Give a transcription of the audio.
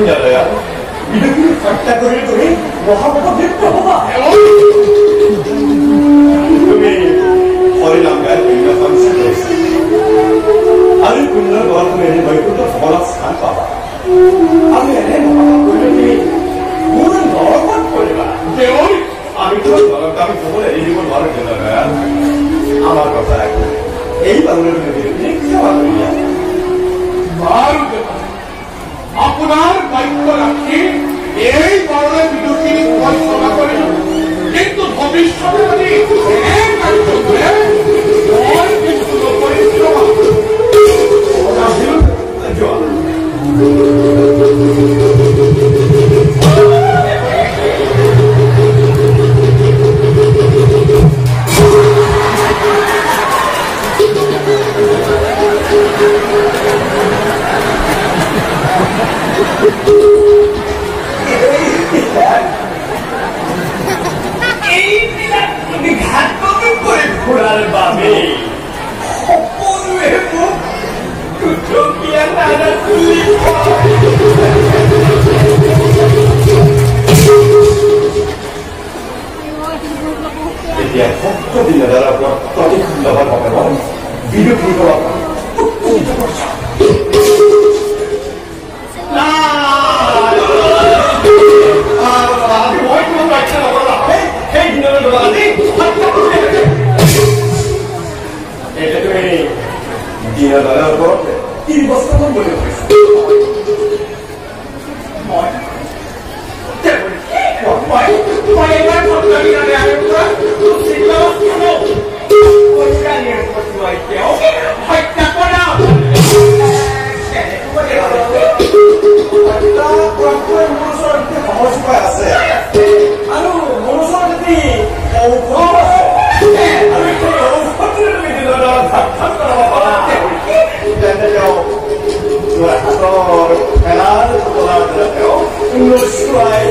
야야, 이렇게 발딱거리를 더니 뭐 한번더 뵙어봐. 그러면 허리랑가 우리가 방식을 했어. 아니 그날 너한테 너희 것도 더나 살까봐. 아니 내 뭐가 걸렸니? 물은 너만 걸려라. 대원이 아니 그런 너가 까비 저번에 일본 말을 전하라. 아마 그렇다. A가 그러면 이렇게 와버리냐? 말을 전하. আপনার দায়িত্ব রাখি এই ধরনের বিদ্যুৎ পরিচালনা করে কিন্তু ভবিষ্যতে যদি এক দায়িত্ব করে কিন্তু পরিশ্রম Kurang babi, opon webo, kujokian ada kulit. Jadi apa di negara gua tadi kenapa pakai video video apa? Dia dalam korang, ini boskan pun boleh beres. Mai, mai kan lagi ada yang kurang, tu sila kamu. Kau sekarang ni aku buat dia, okey? Hai tak pernah. Kita kurang monosol kita bawa supaya asal. Anu monosol ni, oh, anu itu oh, betul ni dia dalam tak apa. atau kenal sekolah terlalu mengusulai